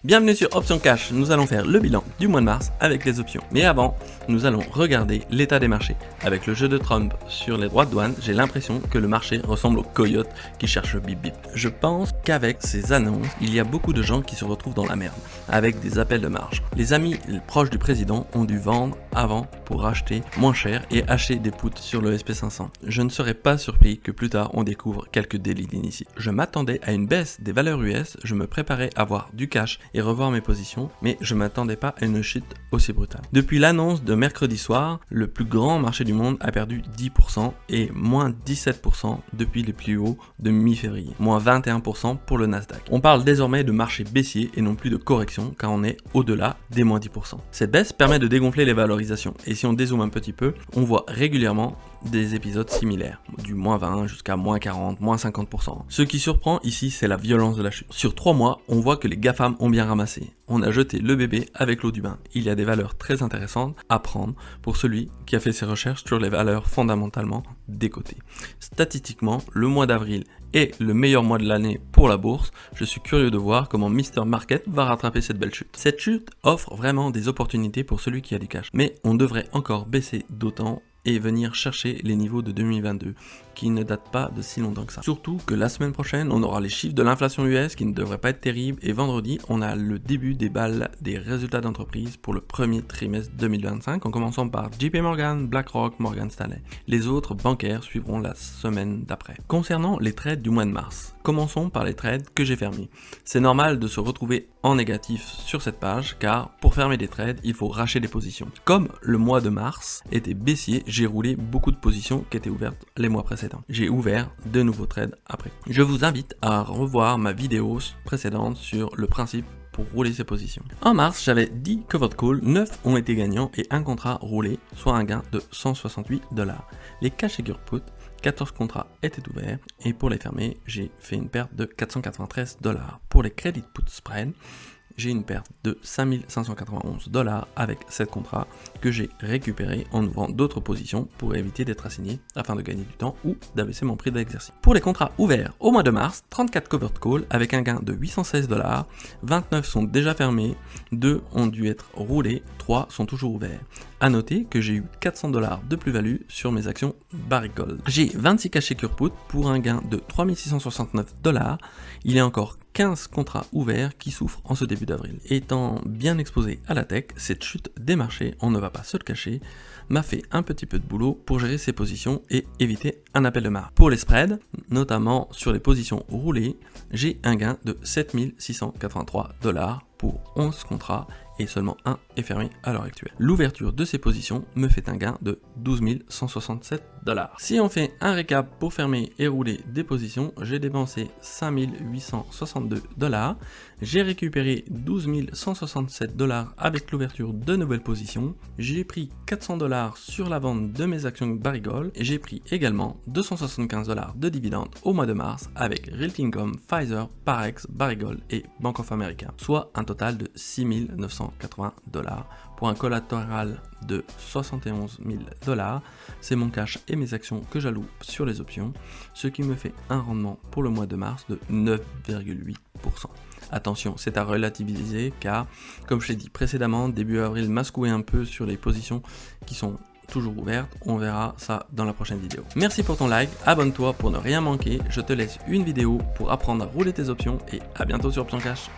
Bienvenue sur Option Cash, nous allons faire le bilan du mois de mars avec les options. Mais avant, nous allons regarder l'état des marchés. Avec le jeu de Trump sur les droits de douane, j'ai l'impression que le marché ressemble au coyote qui cherche le bip bip. Je pense qu'avec ces annonces, il y a beaucoup de gens qui se retrouvent dans la merde, avec des appels de marge. Les amis proches du président ont dû vendre avant pour acheter moins cher et acheter des puts sur le SP500. Je ne serais pas surpris que plus tard on découvre quelques délits d'initiés. Je m'attendais à une baisse des valeurs US, je me préparais à avoir du cash et revoir mes positions, mais je m'attendais pas à une chute aussi brutale. Depuis l'annonce de mercredi soir, le plus grand marché du monde a perdu 10% et moins 17% depuis les plus hauts de mi-février, moins 21% pour le Nasdaq. On parle désormais de marché baissier et non plus de correction car on est au-delà des moins 10%. Cette baisse permet de dégonfler les valorisations et si on dézoome un petit peu, on voit régulièrement des épisodes similaires, du moins 20 jusqu'à moins 40, moins 50%. Ce qui surprend ici, c'est la violence de la chute. Sur 3 mois, on voit que les GAFAM ont bien ramassé. On a jeté le bébé avec l'eau du bain. Il y a des valeurs très intéressantes à prendre pour celui qui a fait ses recherches sur les valeurs fondamentalement décotées. Statistiquement, le mois d'avril est le meilleur mois de l'année pour la bourse. Je suis curieux de voir comment Mr Market va rattraper cette belle chute. Cette chute offre vraiment des opportunités pour celui qui a du cash. Mais on devrait encore baisser d'autant et venir chercher les niveaux de 2022 qui ne datent pas de si longtemps que ça. Surtout que la semaine prochaine, on aura les chiffres de l'inflation US qui ne devraient pas être terribles et vendredi, on a le début des balles des résultats d'entreprise pour le premier trimestre 2025 en commençant par JP Morgan, BlackRock, Morgan Stanley. Les autres bancaires suivront la semaine d'après. Concernant les trades du mois de mars, commençons par les trades que j'ai fermés. C'est normal de se retrouver en négatif sur cette page car pour fermer des trades, il faut racheter des positions. Comme le mois de mars était baissier, j'ai roulé beaucoup de positions qui étaient ouvertes les mois précédents. J'ai ouvert de nouveaux trades après. Je vous invite à revoir ma vidéo précédente sur le principe pour rouler ces positions. En mars, j'avais 10 covered calls, 9 ont été gagnants et un contrat roulé, soit un gain de 168$. Les cash secure put, 14 contrats étaient ouverts et pour les fermer, j'ai fait une perte de 493$. Pour les credit put spread, j'ai une perte de 5591$ avec 7 contrats que j'ai récupérés en ouvrant d'autres positions pour éviter d'être assigné afin de gagner du temps ou d'abaisser mon prix d'exercice. Pour les contrats ouverts au mois de mars, 34 covered calls avec un gain de 816$, 29 sont déjà fermés, 2 ont dû être roulés, 3 sont toujours ouverts. A noter que j'ai eu 400$ de plus-value sur mes actions Barrick Gold. J'ai 26 cash secure put pour un gain de 3669$. Il y a encore 15 contrats ouverts qui souffrent en ce début d'avril. Étant bien exposé à la tech, cette chute des marchés, on ne va pas se le cacher, m'a fait un petit peu de boulot pour gérer ces positions et éviter un appel de marge. Pour les spreads, notamment sur les positions roulées, j'ai un gain de 7683$ pour 11 contrats et seulement un est fermé à l'heure actuelle. L'ouverture de ces positions me fait un gain de 12 167$. Si on fait un récap pour fermer et rouler des positions, j'ai dépensé 5862$, j'ai récupéré 12 167$ avec l'ouverture de nouvelles positions, j'ai pris 400$ sur la vente de mes actions Barrick Gold et j'ai pris également 275$ de dividendes au mois de mars avec Realty Income, Pfizer, Parex, Barrick Gold et Bank of America, soit un total de 6980$ pour un collatéral de 71 000$. C'est mon cash et mes actions que j'alloue sur les options, ce qui me fait un rendement pour le mois de mars de 9,8%. Attention, c'est à relativiser car, comme je l'ai dit précédemment, début avril m'a secoué un peu sur les positions qui sont toujours ouvertes. On verra ça dans la prochaine vidéo. Merci pour ton like, abonne-toi pour ne rien manquer. Je te laisse une vidéo pour apprendre à rouler tes options et à bientôt sur Option Cash.